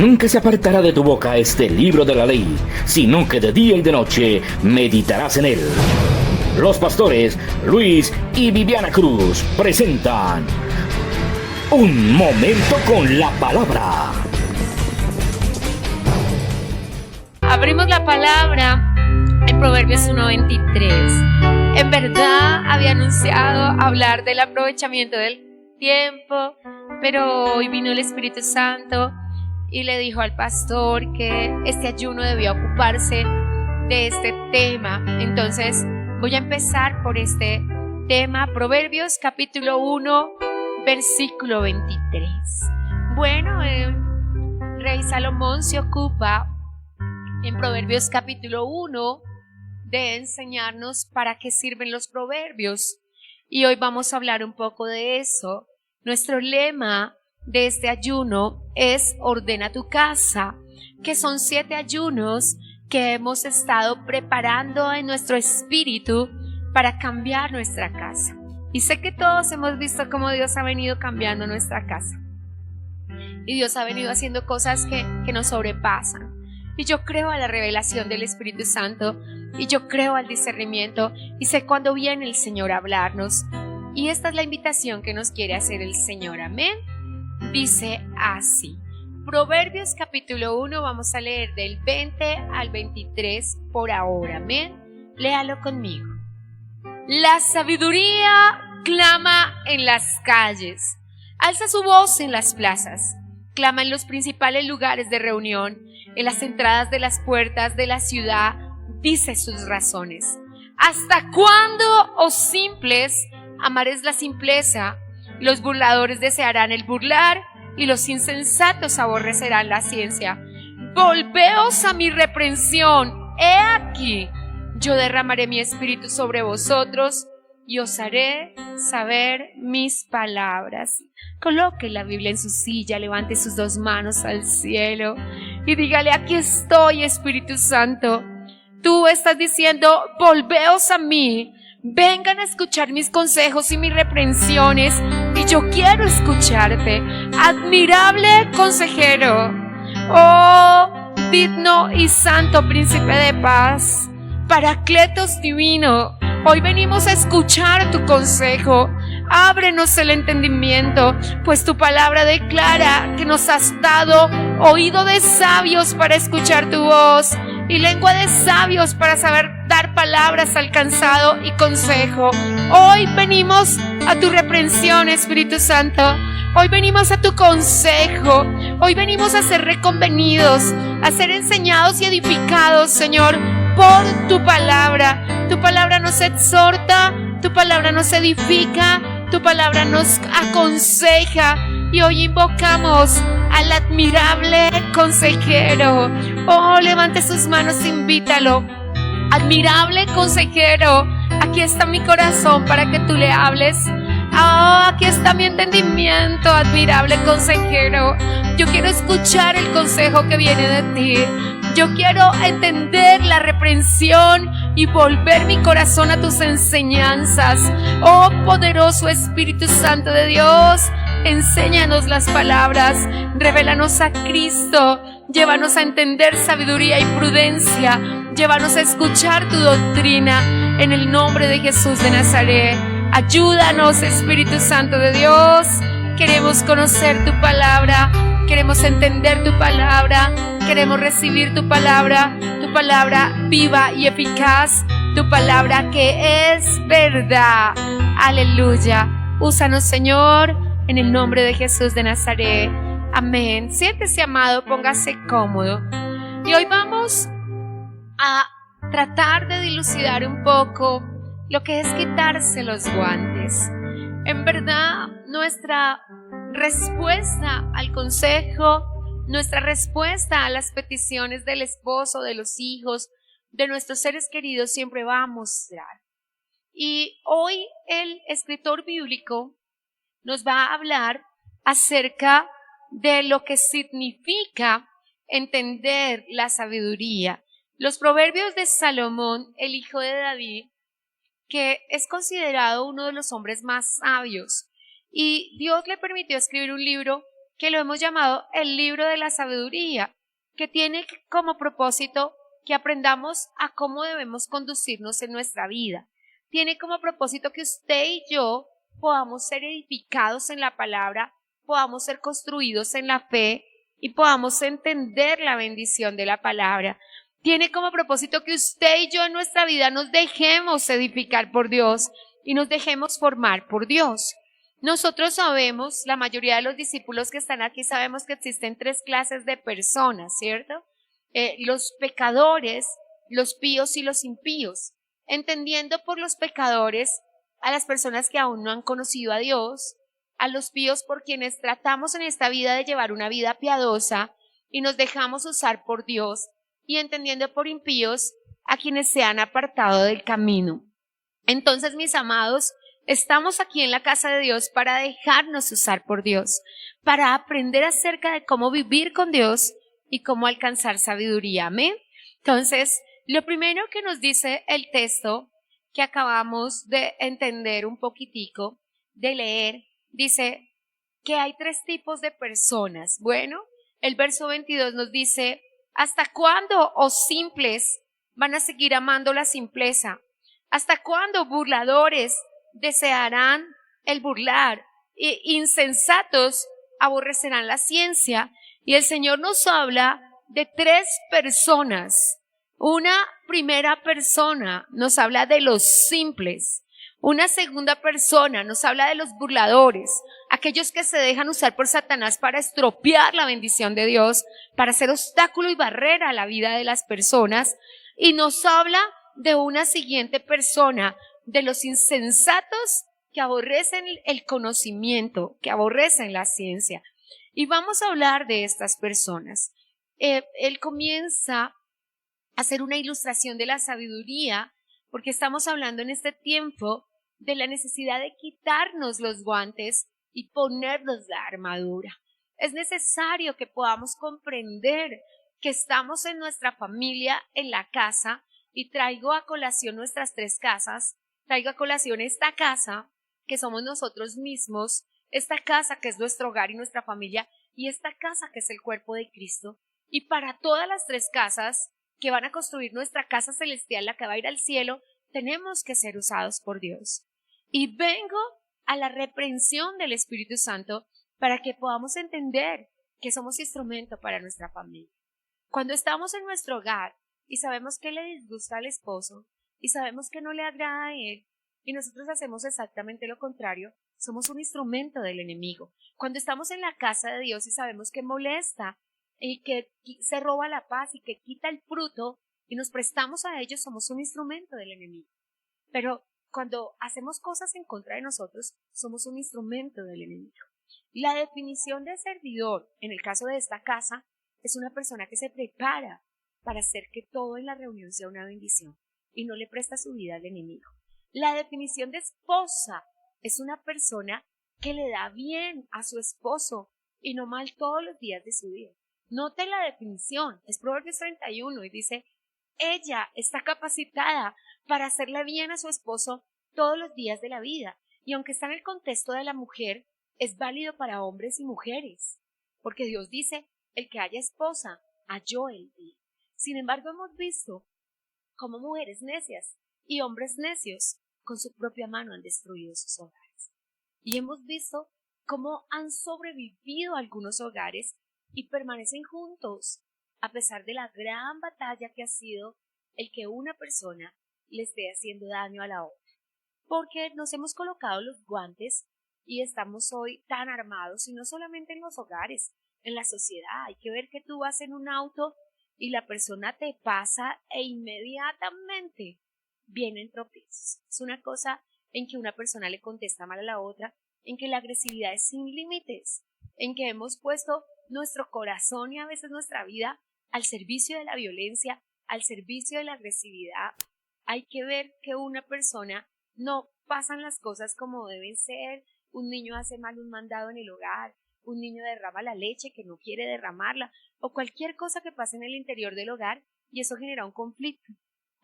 Nunca se apartará de tu boca este libro de la ley, sino que de día y de noche meditarás en él. Los pastores Luis y Viviana Cruz presentan Un Momento con la Palabra. Abrimos la palabra en Proverbios 1:23. En verdad había anunciado hablar del aprovechamiento del tiempo, pero hoy vino el Espíritu Santo y le dijo al pastor que este ayuno debía ocuparse de este tema. Entonces voy a empezar por este tema, Proverbios capítulo 1, versículo 23. Bueno, el rey Salomón se ocupa en Proverbios capítulo 1 de enseñarnos para qué sirven los proverbios. Y hoy vamos a hablar un poco de eso. Nuestro lema de este ayuno es Ordena tu casa, que son 7 ayunos que hemos estado preparando en nuestro espíritu para cambiar nuestra casa. Y sé que todos hemos visto cómo Dios ha venido cambiando nuestra casa. Y Dios ha venido haciendo cosas que nos sobrepasan. Y yo creo a la revelación del Espíritu Santo, y yo creo al discernimiento, y sé cuándo viene el Señor a hablarnos. Y esta es la invitación que nos quiere hacer el Señor. Amén. Dice así, Proverbios capítulo 1, vamos a leer del 20 al 23 por ahora. Amén. Léalo conmigo. La sabiduría clama en las calles, alza su voz en las plazas, clama en los principales lugares de reunión, en las entradas de las puertas de la ciudad, dice sus razones. ¿Hasta cuándo, oh simples, amaréis la simpleza? Los burladores desearán el burlar, y los insensatos aborrecerán la ciencia. Volveos a mi reprensión, he aquí, yo derramaré mi espíritu sobre vosotros, y os haré saber mis palabras. Coloque la Biblia en su silla, levante sus 2 manos al cielo y dígale: aquí estoy, Espíritu Santo. Tú estás diciendo: volveos a mí, vengan a escuchar mis consejos y mis reprensiones, y yo quiero escucharte. Admirable consejero, oh digno y santo príncipe de paz, Paracletos divino, hoy venimos a escuchar tu consejo. Ábrenos el entendimiento, pues tu palabra declara que nos has dado oído de sabios para escuchar tu voz y lengua de sabios para saber dar palabras al cansado y consejo. Hoy venimos a tu reprensión, Espíritu Santo. Hoy venimos a tu consejo. Hoy venimos a ser reconvenidos, a ser enseñados y edificados, Señor, por tu palabra. Tu palabra nos exhorta, tu palabra nos edifica, tu palabra nos aconseja, y hoy invocamos al admirable consejero. Oh, levante sus manos, invítalo. Admirable consejero, aquí está mi corazón para que tú le hables. Oh, aquí está mi entendimiento, admirable consejero. Yo quiero escuchar el consejo que viene de ti. Yo quiero entender la reprensión y volver mi corazón a tus enseñanzas. Oh, poderoso Espíritu Santo de Dios, enséñanos las palabras, revélanos a Cristo, llévanos a entender sabiduría y prudencia, llévanos a escuchar tu doctrina, en el nombre de Jesús de Nazaret. Ayúdanos, Espíritu Santo de Dios. Queremos conocer tu palabra, queremos entender tu palabra, queremos recibir tu palabra viva y eficaz, tu palabra que es verdad. Aleluya. Úsanos, Señor, en el nombre de Jesús de Nazaret. Amén. Siéntese, amado, póngase cómodo. Y hoy vamos a tratar de dilucidar un poco lo que es quitarse los guantes. En verdad, nuestra respuesta al consejo, nuestra respuesta a las peticiones del esposo, de los hijos, de nuestros seres queridos, siempre va a mostrar. Y hoy el escritor bíblico nos va a hablar acerca de lo que significa entender la sabiduría. Los proverbios de Salomón, el hijo de David, que es considerado uno de los hombres más sabios, y Dios le permitió escribir un libro que lo hemos llamado el libro de la sabiduría, que tiene como propósito que aprendamos a cómo debemos conducirnos en nuestra vida. Tiene como propósito que usted y yo podamos ser edificados en la palabra, podamos ser construidos en la fe y podamos entender la bendición de la palabra. Tiene como propósito que usted y yo en nuestra vida nos dejemos edificar por Dios y nos dejemos formar por Dios. Nosotros sabemos, la mayoría de los discípulos que están aquí sabemos que existen 3 clases de personas, ¿cierto? Los pecadores, los píos y los impíos. Entendiendo por los pecadores a las personas que aún no han conocido a Dios, a los píos por quienes tratamos en esta vida de llevar una vida piadosa y nos dejamos usar por Dios, y entendiendo por impíos a quienes se han apartado del camino. Entonces, mis amados, estamos aquí en la casa de Dios para dejarnos usar por Dios, para aprender acerca de cómo vivir con Dios y cómo alcanzar sabiduría. Amén. Entonces, lo primero que nos dice el texto que acabamos de entender un poquitico, de leer, dice que hay 3 tipos de personas. Bueno, el verso 22 nos dice: ¿hasta cuándo, oh simples, van a seguir amando la simpleza? ¿Hasta cuándo, burladores, desearán el burlar? E insensatos aborrecerán la ciencia. Y el Señor nos habla de 3 personas. Una primera persona nos habla de los simples. Una segunda persona nos habla de los burladores, aquellos que se dejan usar por Satanás para estropear la bendición de Dios, para hacer obstáculo y barrera a la vida de las personas. Y nos habla de una siguiente persona, de los insensatos que aborrecen el conocimiento, que aborrecen la ciencia. Y vamos a hablar de estas personas. Él comienza a hacer una ilustración de la sabiduría, porque estamos hablando en este tiempo de la necesidad de quitarnos los guantes y ponernos la armadura. Es necesario que podamos comprender que estamos en nuestra familia, en la casa, y traigo a colación nuestras 3 casas, traigo a colación esta casa, que somos nosotros mismos, esta casa que es nuestro hogar y nuestra familia, y esta casa que es el cuerpo de Cristo. Y para todas las 3 casas que van a construir nuestra casa celestial, la que va a ir al cielo, tenemos que ser usados por Dios. Y vengo a la reprensión del Espíritu Santo para que podamos entender que somos instrumento para nuestra familia. Cuando estamos en nuestro hogar y sabemos que le disgusta al esposo y sabemos que no le agrada a él y nosotros hacemos exactamente lo contrario, somos un instrumento del enemigo. Cuando estamos en la casa de Dios y sabemos que molesta y que se roba la paz y que quita el fruto y nos prestamos a ellos, somos un instrumento del enemigo. Pero cuando hacemos cosas en contra de nosotros, somos un instrumento del enemigo. La definición de servidor, en el caso de esta casa, es una persona que se prepara para hacer que todo en la reunión sea una bendición y no le presta su vida al enemigo. La definición de esposa es una persona que le da bien a su esposo y no mal todos los días de su vida. Note la definición, es Proverbios 31 y dice: ella está capacitada para hacerle bien a su esposo todos los días de la vida. Y aunque está en el contexto de la mujer, es válido para hombres y mujeres, porque Dios dice: el que haya esposa, halló el bien. Sin embargo, hemos visto cómo mujeres necias y hombres necios con su propia mano han destruido sus hogares. Y hemos visto cómo han sobrevivido algunos hogares y permanecen juntos, a pesar de la gran batalla que ha sido el que una persona le esté haciendo daño a la otra. Porque nos hemos colocado los guantes y estamos hoy tan armados, y no solamente en los hogares, en la sociedad. Hay que ver que tú vas en un auto y la persona te pasa e inmediatamente vienen tropiezos. Es una cosa en que una persona le contesta mal a la otra, en que la agresividad es sin límites, en que hemos puesto nuestro corazón y a veces nuestra vida al servicio de la violencia, al servicio de la agresividad. Hay que ver que una persona no pasan las cosas como deben ser. Un niño hace mal un mandado en el hogar, un niño derrama la leche que no quiere derramarla, o cualquier cosa que pase en el interior del hogar, y eso genera un conflicto.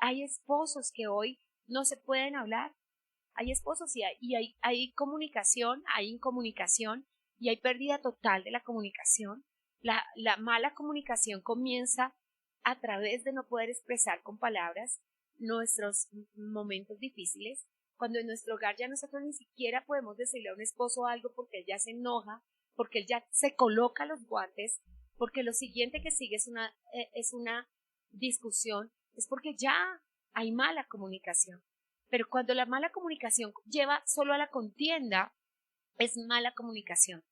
Hay esposos que hoy no se pueden hablar, hay esposos y hay comunicación, hay incomunicación, y hay pérdida total de la comunicación. La mala comunicación comienza a través de no poder expresar con palabras nuestros momentos difíciles, cuando en nuestro hogar ya nosotros ni siquiera podemos decirle a un esposo algo porque él ya se enoja, porque él ya se coloca los guantes, porque lo siguiente que sigue es una discusión, es porque ya hay mala comunicación. Pero cuando la mala comunicación lleva solo a la contienda, es mala comunicación.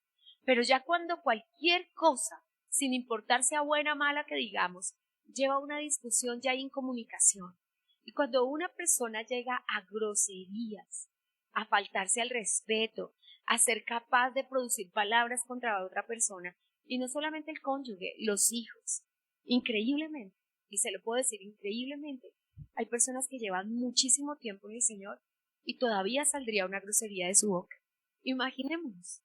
Pero ya cuando cualquier cosa, sin importar sea buena o mala que digamos, lleva a una discusión, ya hay incomunicación. Y cuando una persona llega a groserías, a faltarse al respeto, a ser capaz de producir palabras contra otra persona, y no solamente el cónyuge, los hijos, increíblemente, y se lo puedo decir increíblemente, hay personas que llevan muchísimo tiempo en el Señor y todavía saldría una grosería de su boca. Imaginémonos,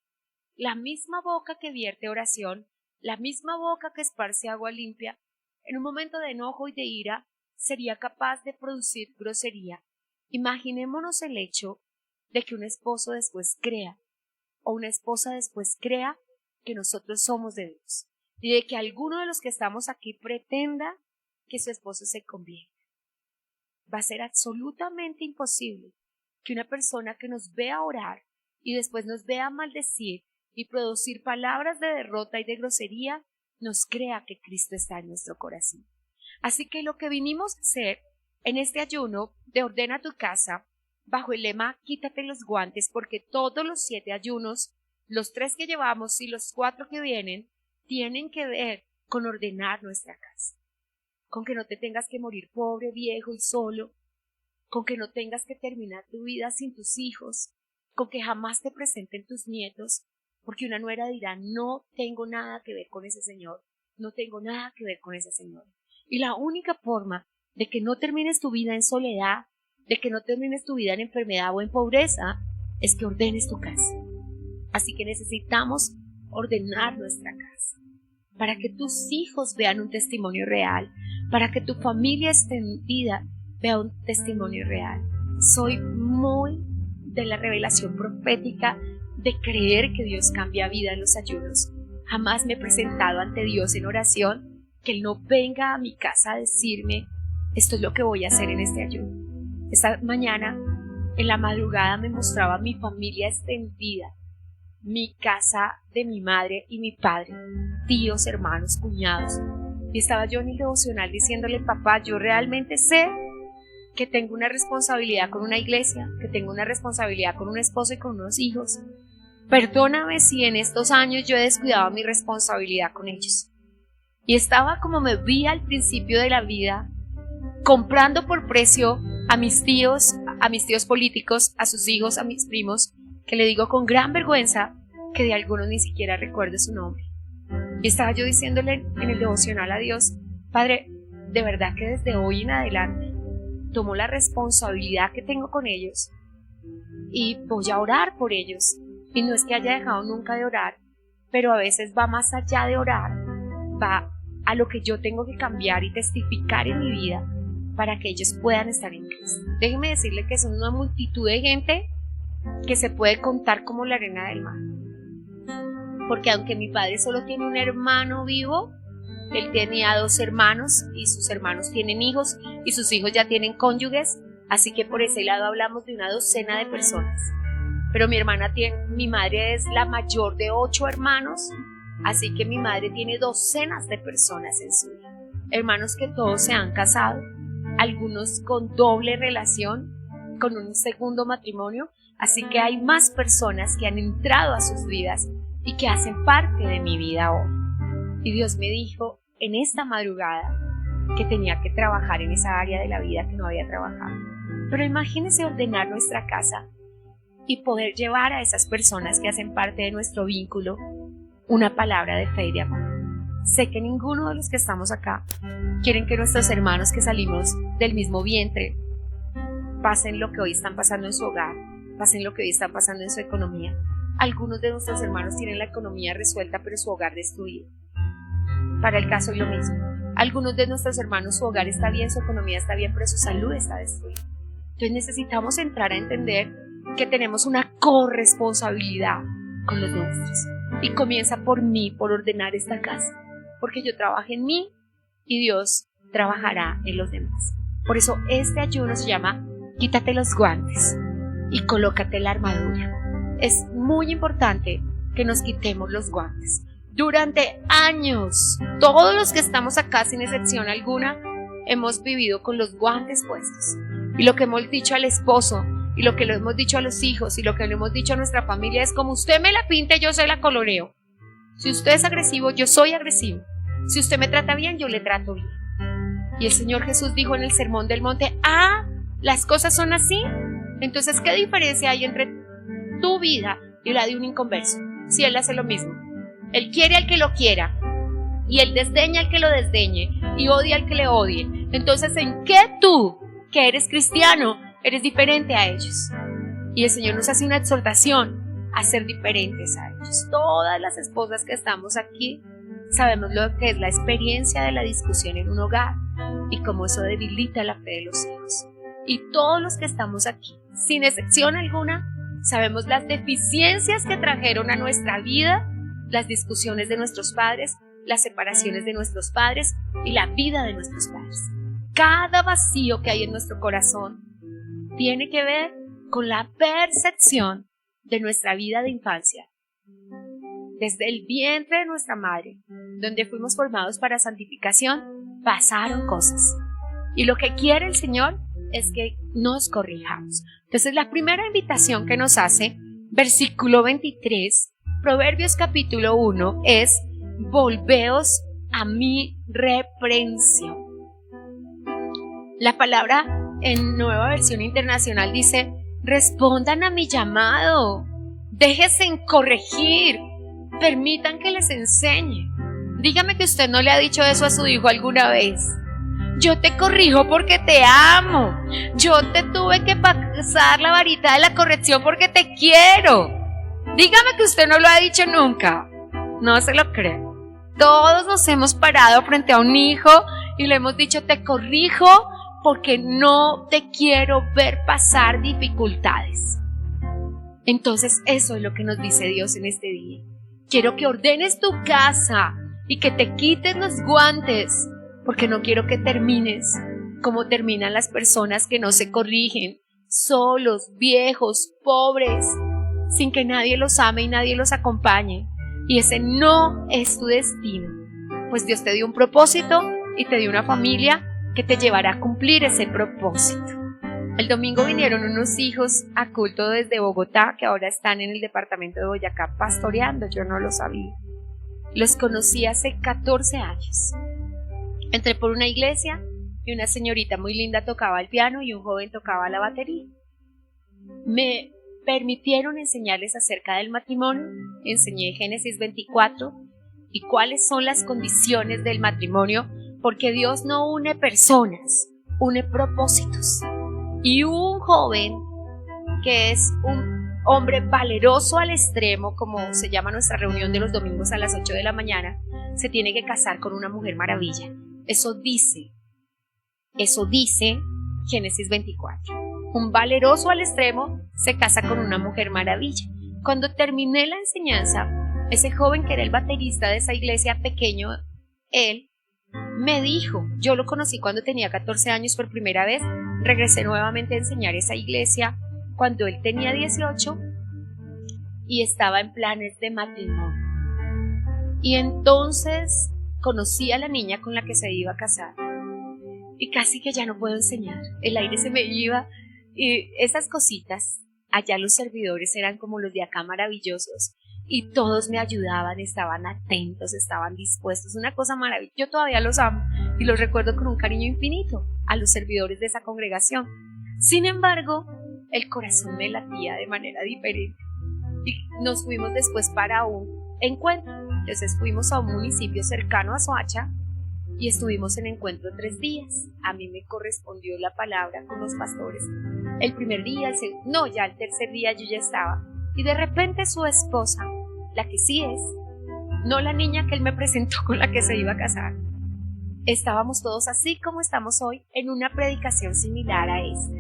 la misma boca que vierte oración, la misma boca que esparce agua limpia, en un momento de enojo y de ira, sería capaz de producir grosería. Imaginémonos el hecho de que un esposo después crea, o una esposa después crea que nosotros somos de Dios, y de que alguno de los que estamos aquí pretenda que su esposo se convierta. Va a ser absolutamente imposible que una persona que nos vea orar y después nos vea maldecir y producir palabras de derrota y de grosería, nos crea que Cristo está en nuestro corazón. Así que lo que vinimos a hacer en este ayuno de Ordena tu casa, bajo el lema Quítate los guantes, porque todos los 7 ayunos, los 3 que llevamos y los 4 que vienen, tienen que ver con ordenar nuestra casa, con que no te tengas que morir pobre, viejo y solo, con que no tengas que terminar tu vida sin tus hijos, con que jamás te presenten tus nietos, porque una nuera dirá, no tengo nada que ver con ese señor, no tengo nada que ver con esa señora. Y la única forma de que no termines tu vida en soledad, de que no termines tu vida en enfermedad o en pobreza, es que ordenes tu casa. Así que necesitamos ordenar nuestra casa, para que tus hijos vean un testimonio real, para que tu familia extendida vea un testimonio real. Soy muy de la revelación profética de creer que Dios cambia vida en los ayunos. Jamás me he presentado ante Dios en oración que Él no venga a mi casa a decirme, esto es lo que voy a hacer en este ayuno. Esta mañana, en la madrugada, me mostraba mi familia extendida, mi casa de mi madre y mi padre, tíos, hermanos, cuñados. Y estaba yo en el devocional diciéndole, papá, yo realmente sé que tengo una responsabilidad con una iglesia, que tengo una responsabilidad con un esposo y con unos hijos. Perdóname si en estos años yo he descuidado mi responsabilidad con ellos. Y estaba como me vi al principio de la vida, comprando por precio a mis tíos políticos, a sus hijos, a mis primos, que le digo con gran vergüenza que de algunos ni siquiera recuerdo su nombre. Y estaba yo diciéndole en el devocional a Dios, Padre, de verdad que desde hoy en adelante tomo la responsabilidad que tengo con ellos y voy a orar por ellos. Y no es que haya dejado nunca de orar, pero a veces va más allá de orar, va a lo que yo tengo que cambiar y testificar en mi vida para que ellos puedan estar en Cristo. Déjeme decirle que son una multitud de gente que se puede contar como la arena del mar. Porque aunque mi padre solo tiene un hermano vivo, él tenía 2 hermanos y sus hermanos tienen hijos y sus hijos ya tienen cónyuges, así que por ese lado hablamos de una docena de personas. Pero mi madre es la mayor de 8 hermanos, así que mi madre tiene docenas de personas en su vida. Hermanos que todos se han casado, algunos con doble relación, con un segundo matrimonio, así que hay más personas que han entrado a sus vidas y que hacen parte de mi vida hoy. Y Dios me dijo en esta madrugada que tenía que trabajar en esa área de la vida que no había trabajado. Pero imagínense ordenar nuestra casa y poder llevar a esas personas que hacen parte de nuestro vínculo una palabra de fe y de amor. Sé que ninguno de los que estamos acá quieren que nuestros hermanos que salimos del mismo vientre pasen lo que hoy están pasando en su hogar, pasen lo que hoy están pasando en su economía. Algunos de nuestros hermanos tienen la economía resuelta pero su hogar destruido. Para el caso es lo mismo. Algunos de nuestros hermanos su hogar está bien, su economía está bien, pero su salud está destruida. Entonces necesitamos entrar a entender que tenemos una corresponsabilidad con los nuestros. y comienza por mí, por ordenar esta casa, porque yo trabajo en mí y Dios trabajará en los demás. Por eso este ayuno se llama quítate los guantes y colócate la armadura. Es muy importante que nos quitemos los guantes. Durante años, todos los que estamos acá, sin excepción alguna, hemos vivido con los guantes puestos. Y lo que hemos dicho al esposo, y lo que le hemos dicho a los hijos, y lo que le hemos dicho a nuestra familia es: como usted me la pinte, yo se la coloreo. Si usted es agresivo, yo soy agresivo. Si usted me trata bien, yo le trato bien. Y el Señor Jesús dijo en el Sermón del Monte: las cosas son así. Entonces, ¿qué diferencia hay entre tu vida y la de un inconverso? Si Él hace lo mismo. Él quiere al que lo quiera, y Él desdeña al que lo desdeñe, y odia al que le odie. Entonces, ¿en qué tú, que eres cristiano, eres diferente a ellos? Y el Señor nos hace una exhortación a ser diferentes a ellos. Todas las esposas que estamos aquí sabemos lo que es la experiencia de la discusión en un hogar y cómo eso debilita la fe de los hijos. Y todos los que estamos aquí, sin excepción alguna, sabemos las deficiencias que trajeron a nuestra vida las discusiones de nuestros padres, las separaciones de nuestros padres y la vida de nuestros padres. Cada vacío que hay en nuestro corazón tiene que ver con la percepción de nuestra vida de infancia. Desde el vientre de nuestra madre, donde fuimos formados para santificación, pasaron cosas. Y lo que quiere el Señor es que nos corrijamos. Entonces, la primera invitación que nos hace, versículo 23, Proverbios capítulo 1, es: volveos a mi reprensión. La palabra en Nueva Versión Internacional dice: respondan a mi llamado, déjense corregir, permitan que les enseñe. Dígame que usted no le ha dicho eso a su hijo alguna vez. Yo te corrijo porque te amo. Yo te tuve que pasar la varita de la corrección porque te quiero. Dígame que usted no lo ha dicho nunca. No se lo creo. Todos nos hemos parado frente a un hijo y le hemos dicho: te corrijo porque no te quiero ver pasar dificultades. Entonces, eso es lo que nos dice Dios en este día. Quiero que ordenes tu casa y que te quites los guantes, porque no quiero que termines como terminan las personas que no se corrigen, solos, viejos, pobres, sin que nadie los ame y nadie los acompañe. Y ese no es tu destino, pues Dios te dio un propósito y te dio una familia que te llevará a cumplir ese propósito. El domingo vinieron unos hijos a culto desde Bogotá, que ahora están en el departamento de Boyacá pastoreando. Yo no lo sabía. Los conocí hace 14 años. Entré por una iglesia y una señorita muy linda tocaba el piano y un joven tocaba la batería. Me permitieron enseñarles acerca del matrimonio. Enseñé Génesis 24 y cuáles son las condiciones del matrimonio, porque Dios no une personas, une propósitos. Y un joven que es un hombre valeroso al extremo, como se llama nuestra reunión de los domingos a las 8 de la mañana, se tiene que casar con una mujer maravilla. Eso dice Génesis 24. Un valeroso al extremo se casa con una mujer maravilla. Cuando terminé la enseñanza, ese joven que era el baterista de esa iglesia pequeño, él me dijo, yo lo conocí cuando tenía 14 años por primera vez, regresé nuevamente a enseñar esa iglesia cuando él tenía 18 y estaba en planes de matrimonio. Y entonces conocí a la niña con la que se iba a casar y casi que ya no puedo enseñar, el aire se me iba y esas cositas, allá los servidores eran como los de acá maravillosos y todos me ayudaban, estaban atentos, estaban dispuestos, una cosa maravillosa. Yo todavía los amo y los recuerdo con un cariño infinito a los servidores de esa congregación. Sin embargo, el corazón me latía de manera diferente y nos fuimos después para un encuentro. Entonces fuimos a un municipio cercano a Soacha y estuvimos en encuentro 3 días. A mí me correspondió la palabra con los pastores. El primer día, ya el tercer día yo ya estaba. Y de repente su esposa, la que sí es, no la niña que él me presentó con la que se iba a casar, estábamos todos así como estamos hoy en una predicación similar a esta.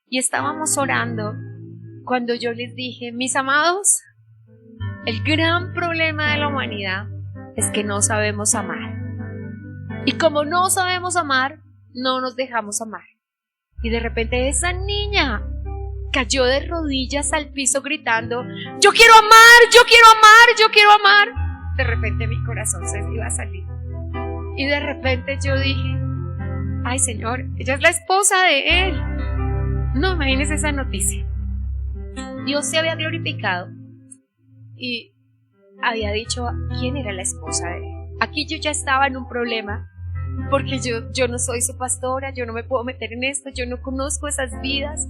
Y estábamos orando cuando yo les dije: mis amados, El gran problema de la humanidad es que no sabemos amar. Y como no sabemos amar, no nos dejamos amar. Y de repente esa niña cayó de rodillas al piso gritando: ¡Yo quiero amar! ¡Yo quiero amar! ¡Yo quiero amar! De repente mi corazón se iba a salir. Y de repente yo dije: ¡Ay, Señor! Ella es la esposa de él. No, imagínense esa noticia. Dios se había glorificado y había dicho quién era la esposa de él. Aquí yo ya estaba en un problema, porque yo no soy su pastora, yo no me puedo meter en esto, yo no conozco esas vidas,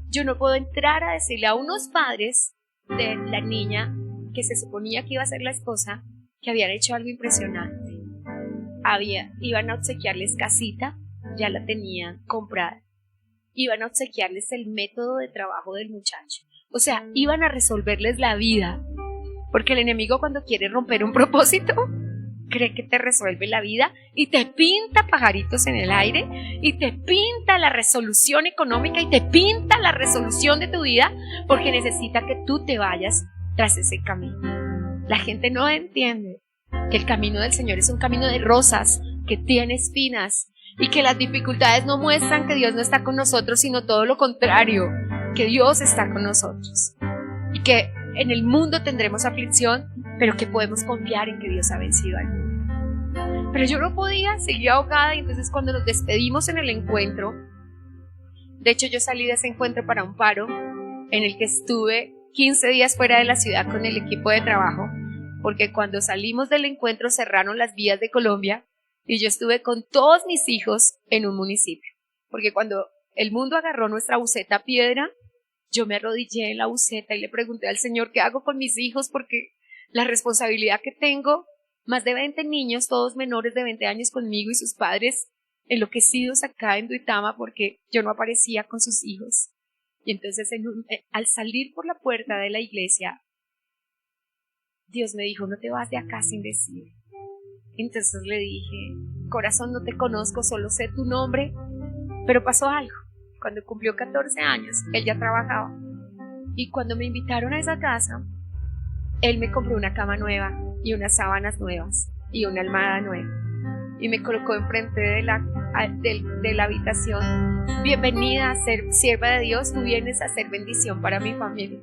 yo no puedo entrar a decirle a unos padres de la niña que se suponía que iba a ser la esposa, que habían hecho algo impresionante. Iban a obsequiarles casita, ya la tenían comprada, iban a obsequiarles el método de trabajo del muchacho, o sea, iban a resolverles la vida, porque el enemigo, cuando quiere romper un propósito, cree que te resuelve la vida y te pinta pajaritos en el aire y te pinta la resolución económica y te pinta la resolución de tu vida, porque necesita que tú te vayas tras ese camino. La gente no entiende que el camino del Señor es un camino de rosas, que tiene espinas, y que las dificultades no muestran que Dios no está con nosotros, sino todo lo contrario, que Dios está con nosotros, y que en el mundo tendremos aflicción, pero que podemos confiar en que Dios ha vencido al mundo. Pero yo no podía, seguir ahogada, y entonces cuando nos despedimos en el encuentro, de hecho yo salí de ese encuentro para un paro en el que estuve 15 días fuera de la ciudad con el equipo de trabajo, porque cuando salimos del encuentro cerraron las vías de Colombia y yo estuve con todos mis hijos en un municipio, porque cuando el mundo agarró nuestra buseta piedra, yo me arrodillé en la buseta y le pregunté al Señor qué hago con mis hijos, porque la responsabilidad que tengo, más de 20 niños, todos menores de 20 años conmigo y sus padres enloquecidos acá en Duitama porque yo no aparecía con sus hijos. Y entonces al salir por la puerta de la iglesia, Dios me dijo: no te vas de acá sin decir. Entonces le dije: corazón, no te conozco, solo sé tu nombre. Pero pasó algo. Cuando cumplió 14 años, él ya trabajaba. Y cuando me invitaron a esa casa, él me compró una cama nueva y unas sábanas nuevas y una almohada nueva. Y me colocó enfrente de la habitación: bienvenida a ser sierva de Dios, tú vienes a ser bendición para mi familia.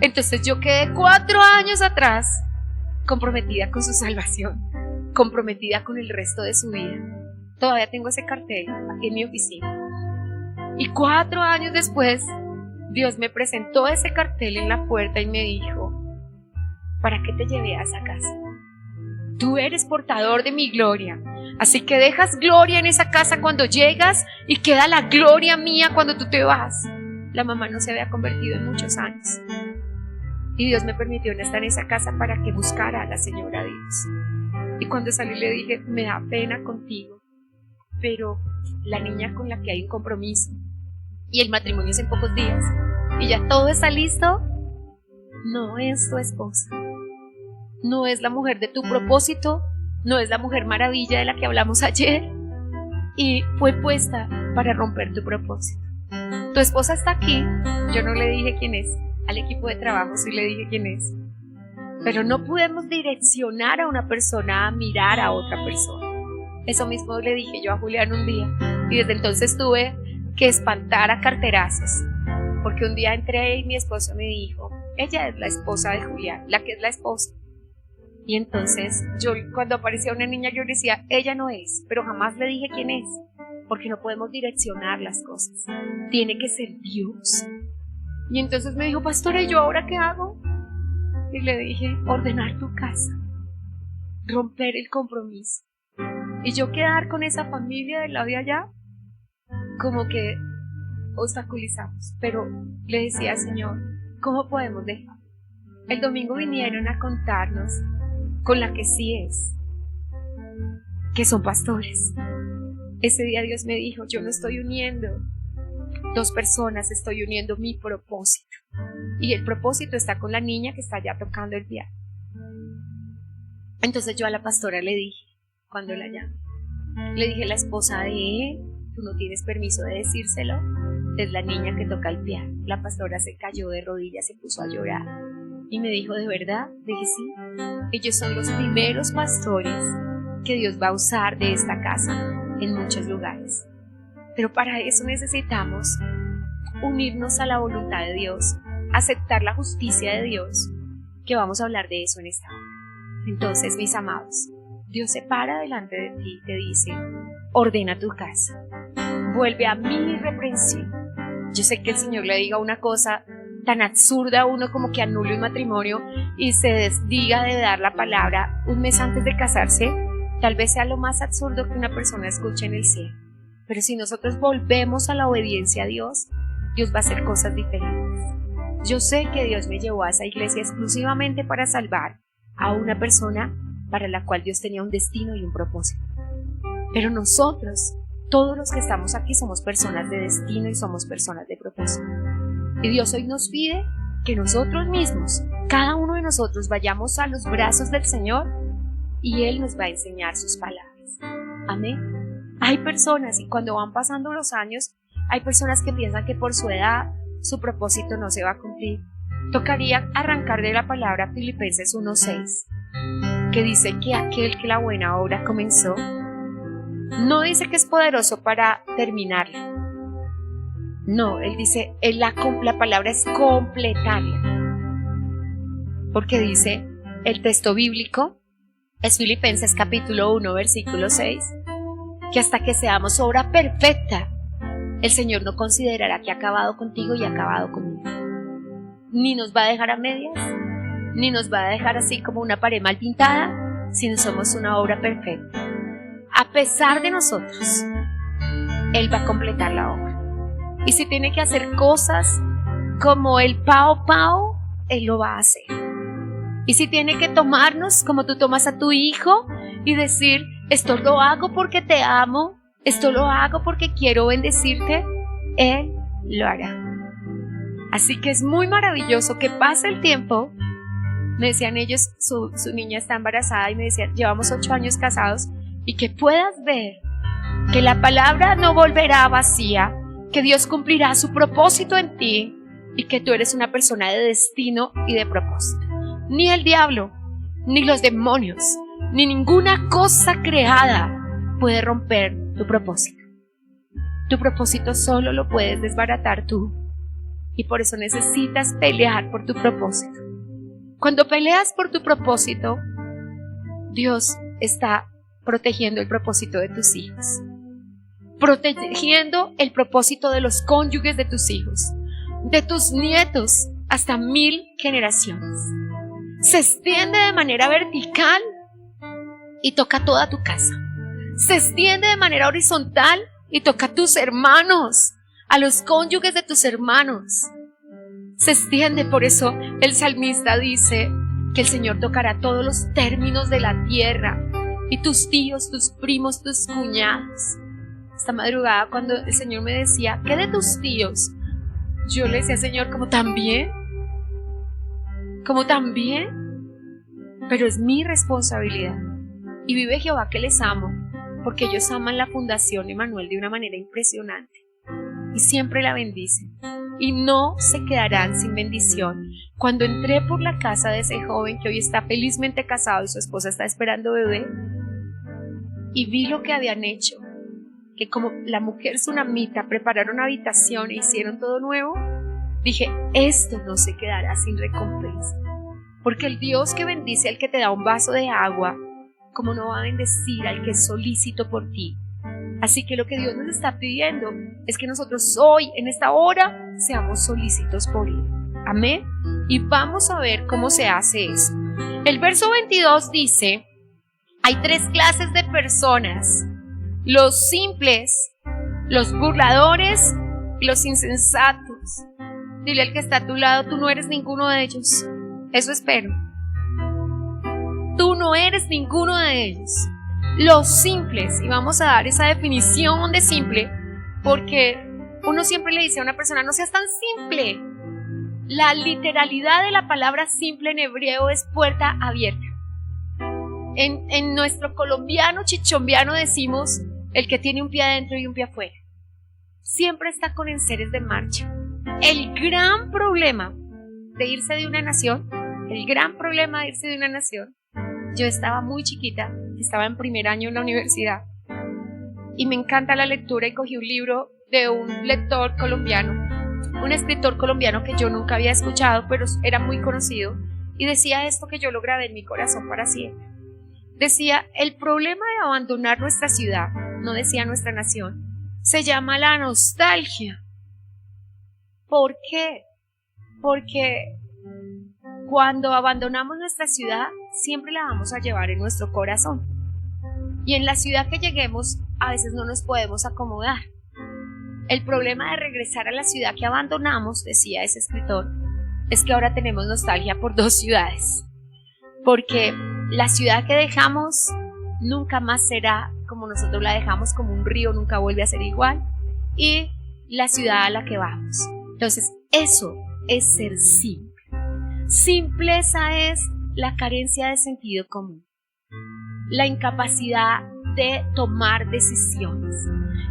Entonces yo quedé 4 años atrás comprometida con su salvación, comprometida con el resto de su vida. Todavía tengo ese cartel aquí en mi oficina. Y 4 años después, Dios me presentó ese cartel en la puerta y me dijo: ¿para qué te llevé a esa casa? Tú eres portador de mi gloria, así que dejas gloria en esa casa cuando llegas y queda la gloria mía cuando tú te vas. La mamá no se había convertido en muchos años y Dios me permitió estar en esa casa para que buscara a la señora Dios. Y cuando salí le dije: me da pena contigo, pero la niña con la que hay un compromiso y el matrimonio es en pocos días y ya todo está listo, no es tu esposa, no es la mujer de tu propósito, no es la mujer maravilla de la que hablamos ayer, y fue puesta para romper tu propósito. Tu esposa está aquí. Yo no le dije quién es, al equipo de trabajo sí le dije quién es, pero no podemos direccionar a una persona a mirar a otra persona. Eso mismo le dije yo a Julián un día, y desde entonces tuve que espantar a carterazos, porque un día entré y mi esposo me dijo: ella es la esposa de Julián, la que es la esposa. Y entonces yo, cuando aparecía una niña, yo decía: ella no es, pero jamás le dije quién es, porque no podemos direccionar las cosas, tiene que ser Dios. Y entonces me dijo: pastora, ¿y yo ahora qué hago? Y le dije: ordenar tu casa, romper el compromiso. Y yo quedar con esa familia del lado de allá, como que obstaculizamos. Pero le decía: Señor, ¿cómo podemos dejar? El domingo vinieron a contarnos con la que sí es, que son pastores. Ese día Dios me dijo: yo no estoy uniendo 2 personas, estoy uniendo mi propósito. Y el propósito está con la niña que está allá tocando el piano. Entonces yo a la pastora le dije, cuando la llamé, le dije: la esposa de él, tú no tienes permiso de decírselo, es la niña que toca el piano. La pastora se cayó de rodillas, se puso a llorar Y me dijo, ¿de verdad? Dije, sí. Ellos son los primeros pastores que Dios va a usar de esta casa en muchos lugares. Pero para eso necesitamos unirnos a la voluntad de Dios, aceptar la justicia de Dios, que vamos a hablar de eso en esta hora. Entonces, mis amados, Dios se para delante de ti y te dice, ordena tu casa, vuelve a mi reprensión. Yo sé que el Señor le diga una cosa tan absurda a uno como que anule un matrimonio y se desdiga de dar la palabra un mes antes de casarse, tal vez sea lo más absurdo que una persona escuche en el cielo. Pero si nosotros volvemos a la obediencia a Dios, Dios va a hacer cosas diferentes. Yo sé que Dios me llevó a esa iglesia exclusivamente para salvar a una persona para la cual Dios tenía un destino y un propósito. Pero nosotros, todos los que estamos aquí, somos personas de destino y somos personas de propósito. Y Dios hoy nos pide que nosotros mismos, cada uno de nosotros, vayamos a los brazos del Señor y Él nos va a enseñar sus palabras. Amén. Hay personas, y cuando van pasando los años, hay personas que piensan que por su edad su propósito no se va a cumplir. Tocaría arrancar de la palabra Filipenses 1:6, que dice que aquel que la buena obra comenzó, no dice que es poderoso para terminarla. No, él dice, la palabra es completarla. Porque dice, el texto bíblico es Filipenses capítulo 1, versículo 6, que hasta que seamos obra perfecta, el Señor no considerará que ha acabado contigo y ha acabado conmigo. Ni nos va a dejar a medias, ni nos va a dejar así como una pared mal pintada, sino somos una obra perfecta. A pesar de nosotros, Él va a completar la obra. Y si tiene que hacer cosas como el pao, Él lo va a hacer. Y si tiene que tomarnos como tú tomas a tu hijo y decir, esto lo hago porque te amo, esto lo hago porque quiero bendecirte, Él lo hará. Así que es muy maravilloso que pase el tiempo. Me decían ellos, su niña está embarazada y me decían, llevamos 8 años casados, y que puedas ver que la palabra no volverá vacía, que Dios cumplirá su propósito en ti y que tú eres una persona de destino y de propósito. Ni el diablo, ni los demonios, ni ninguna cosa creada puede romper tu propósito. Tu propósito solo lo puedes desbaratar tú, y por eso necesitas pelear por tu propósito. Cuando peleas por tu propósito, Dios está protegiendo el propósito de tus hijos, protegiendo el propósito de los cónyuges de tus hijos, de tus nietos, hasta 1000 generaciones. Se extiende de manera vertical y toca toda tu casa. Se extiende de manera horizontal y toca a tus hermanos, a los cónyuges de tus hermanos. Se extiende, por eso el salmista dice que el Señor tocará todos los términos de la tierra, y tus tíos, tus primos, tus cuñados. Esta madrugada, cuando el Señor me decía, ¿qué de tus tíos? Yo le decía, Señor, ¿cómo también? ¿Cómo también? Pero es mi responsabilidad. Y vive Jehová que les amo, porque ellos aman la Fundación Emanuel de una manera impresionante. Y siempre la bendicen. Y no se quedarán sin bendición. Cuando entré por la casa de ese joven que hoy está felizmente casado y su esposa está esperando bebé, y vi lo que habían hecho, que como la mujer tsunamita prepararon habitación e hicieron todo nuevo, dije, esto no se quedará sin recompensa. Porque el Dios que bendice al que te da un vaso de agua, ¿cómo no va a bendecir al que es solícito por ti? Así que lo que Dios nos está pidiendo es que nosotros hoy, en esta hora, seamos solícitos por Él. Amén. Y vamos a ver cómo se hace eso. El verso 22 dice, hay 3 clases de personas: los simples, los burladores y los insensatos. Dile al que está a tu lado, tú no eres ninguno de ellos. Eso espero. Tú no eres ninguno de ellos. Los simples, y vamos a dar esa definición de simple, porque uno siempre le dice a una persona, no seas tan simple. La literalidad de la palabra simple en hebreo es puerta abierta. En nuestro colombiano chichombiano decimos, el que tiene un pie adentro y un pie afuera. Siempre está con enseres de marcha. El gran problema de irse de una nación el gran problema de irse de una nación. Yo estaba muy chiquita, estaba en primer año en la universidad y me encanta la lectura y cogí un libro de un lector colombiano, un escritor colombiano que yo nunca había escuchado, pero era muy conocido, y decía esto que yo lo grabé en mi corazón para siempre. Decía, el problema de abandonar nuestra ciudad, no decía nuestra nación, se llama la nostalgia. ¿Por qué? Porque cuando abandonamos nuestra ciudad, siempre la vamos a llevar en nuestro corazón. Y en la ciudad que lleguemos, a veces no nos podemos acomodar. El problema de regresar a la ciudad que abandonamos, decía ese escritor, es que ahora tenemos nostalgia por dos ciudades. Porque la ciudad que dejamos nunca más será como nosotros la dejamos, como un río, nunca vuelve a ser igual. Y la ciudad a la que vamos. Entonces, eso es ser simple. Simpleza es la carencia de sentido común, la incapacidad de tomar decisiones.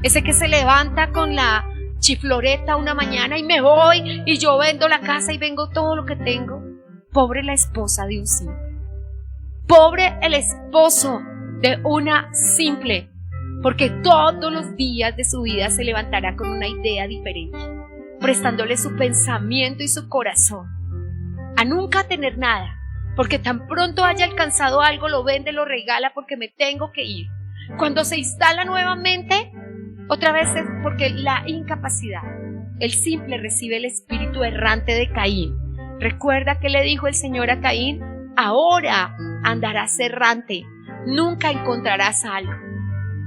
Ese que se levanta con la chifloreta una mañana y me voy y yo vendo la casa y vengo todo lo que tengo. Pobre la esposa de un simple. Pobre el esposo de una simple, porque todos los días de su vida se levantará con una idea diferente, prestándole su pensamiento y su corazón a nunca tener nada, porque tan pronto haya alcanzado algo lo vende, lo regala porque me tengo que ir. Cuando se instala nuevamente, otra vez es porque la incapacidad. El simple recibe el espíritu errante de Caín. ¿Recuerda que le dijo el Señor a Caín? Ahora andarás errante, nunca encontrarás algo.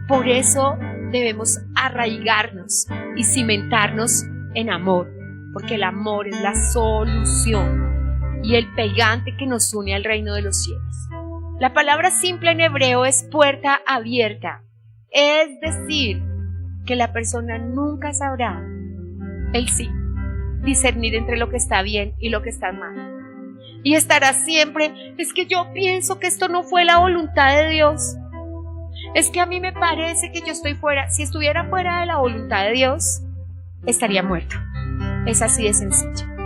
Por eso debemos arraigarnos y cimentarnos en amor, porque el amor es la solución y el pegante que nos une al reino de los cielos. La palabra simple en hebreo es puerta abierta, es decir, que la persona nunca sabrá el sí, discernir entre lo que está bien y lo que está mal. Y estará siempre, es que yo pienso que esto no fue la voluntad de Dios. Es que a mí me parece que yo estoy fuera. Si estuviera fuera de la voluntad de Dios, estaría muerto. Es así de sencillo.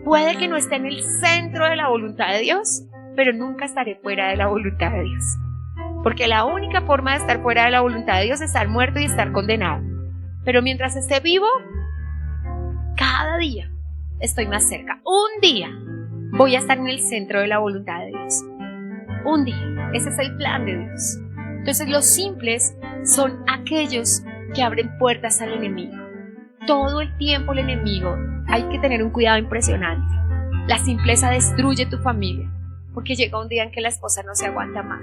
Puede que no esté en el centro de la voluntad de Dios, pero nunca estaré fuera de la voluntad de Dios. Porque la única forma de estar fuera de la voluntad de Dios es estar muerto y estar condenado. Pero mientras esté vivo, cada día estoy más cerca. Un día voy a estar en el centro de la voluntad de Dios. Un día. Ese es el plan de Dios. Entonces los simples son aquellos que abren puertas al enemigo. Todo el tiempo el enemigo, hay que tener un cuidado impresionante. La simpleza destruye tu familia, porque llega un día en que la esposa no se aguanta más.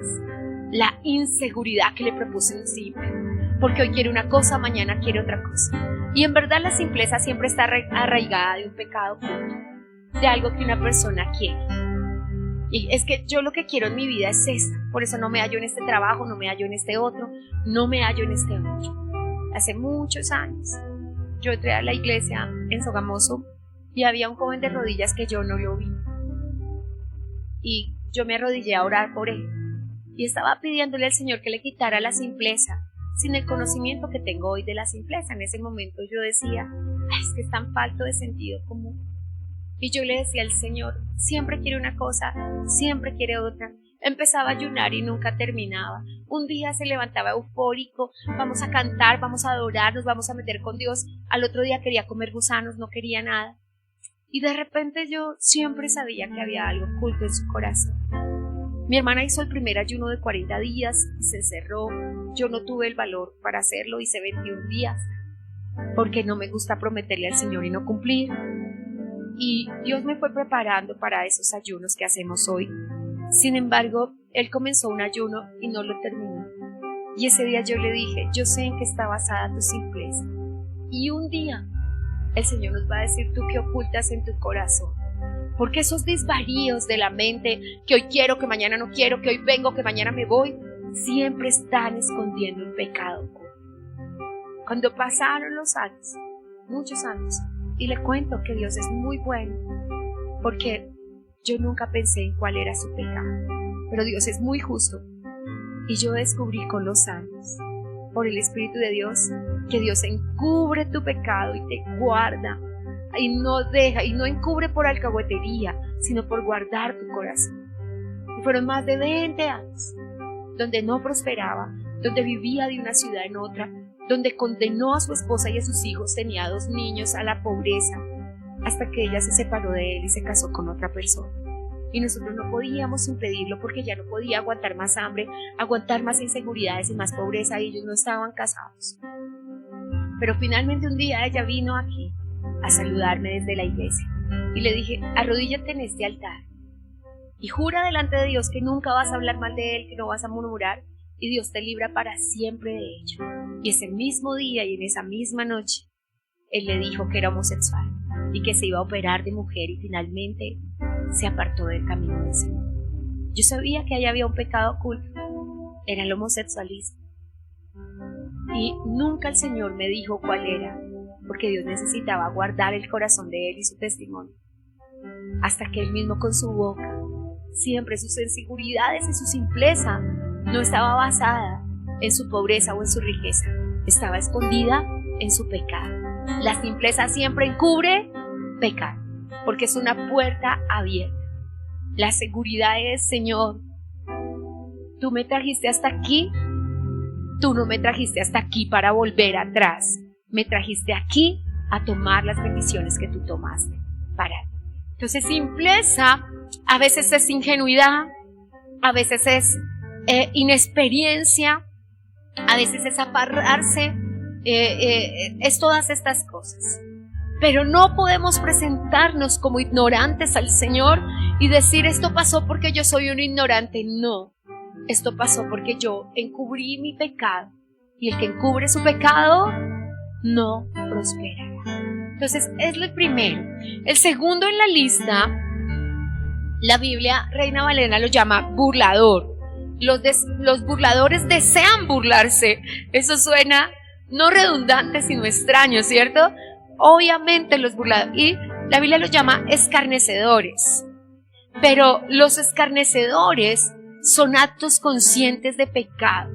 La inseguridad que le propuso un simple, porque hoy quiere una cosa, mañana quiere otra cosa. Y en verdad la simpleza siempre está arraigada de un pecado oculto, de algo que una persona quiere. Y es que yo lo que quiero en mi vida es esto, por eso no me hallo en este trabajo, no me hallo en este otro, no me hallo en este otro. Hace muchos años yo entré a la iglesia en Sogamoso y había un joven de rodillas que yo no lo vi. Y yo me arrodillé a orar por él y estaba pidiéndole al Señor que le quitara la simpleza, sin el conocimiento que tengo hoy de la simpleza. En ese momento yo decía, es que es tan falto de sentido común. Y yo le decía al Señor, siempre quiere una cosa, siempre quiere otra. Empezaba a ayunar y nunca terminaba. Un día se levantaba eufórico, vamos a cantar, vamos a adorar, nos vamos a meter con Dios. Al otro día quería comer gusanos, no quería nada. Y de repente yo siempre sabía que había algo oculto en su corazón. Mi hermana hizo el primer ayuno de 40 días y se cerró. Yo no tuve el valor para hacerlo, hice 21 días, porque no me gusta prometerle al Señor y no cumplir. Y Dios me fue preparando para esos ayunos que hacemos hoy. Sin embargo, Él comenzó un ayuno y no lo terminó. Y ese día yo le dije, yo sé en qué está basada tu simpleza. Y un día el Señor nos va a decir, tú qué ocultas en tu corazón. Porque esos desvaríos de la mente, que hoy quiero, que mañana no quiero, que hoy vengo, que mañana me voy, siempre están escondiendo un pecado. Cuando pasaron los años, muchos años, y le cuento que Dios es muy bueno, porque yo nunca pensé en cuál era su pecado, pero Dios es muy justo, y yo descubrí con los años, por el Espíritu de Dios, que Dios encubre tu pecado y te guarda. y no deja y no encubre por alcahuetería, sino por guardar tu corazón. Y fueron más de 20 años donde no prosperaba, donde vivía de una ciudad en otra, donde condenó a su esposa y a sus hijos, tenía 2 niños, a la pobreza, hasta que ella se separó de él y se casó con otra persona. Y nosotros no podíamos impedirlo porque ya no podía aguantar más hambre, aguantar más inseguridades y más pobreza, y ellos no estaban casados. Pero finalmente un día ella vino aquí a saludarme desde la iglesia y le dije: arrodíllate en este altar y jura delante de Dios que nunca vas a hablar mal de él, que no vas a murmurar, y Dios te libra para siempre de ello. Y ese mismo día y en esa misma noche él le dijo que era homosexual y que se iba a operar de mujer, y finalmente se apartó del camino del Señor. Yo sabía que ahí había un pecado oculto, era el homosexualismo, y nunca el Señor me dijo cuál era, porque Dios necesitaba guardar el corazón de él y su testimonio, hasta que él mismo con su boca, siempre sus inseguridades y su simpleza no estaba basada en su pobreza o en su riqueza, estaba escondida en su pecado. La simpleza siempre encubre pecado, porque es una puerta abierta. La seguridad es: Señor, tú me trajiste hasta aquí, tú no me trajiste hasta aquí para volver atrás, me trajiste aquí a tomar las bendiciones que tú tomaste para ti. Entonces, simpleza a veces es ingenuidad, a veces es inexperiencia, a veces es aparrarse, es todas estas cosas. Pero no podemos presentarnos como ignorantes al Señor y decir: esto pasó porque yo soy un ignorante. No, esto pasó porque yo encubrí mi pecado, y el que encubre su pecado no prosperará. Entonces es el primero. El segundo en la lista, la Biblia Reina Valera lo llama burlador. Los burladores desean burlarse. Eso suena no redundante, sino extraño, ¿cierto? Obviamente los burladores, y la Biblia los llama escarnecedores. Pero los escarnecedores son actos conscientes de pecado.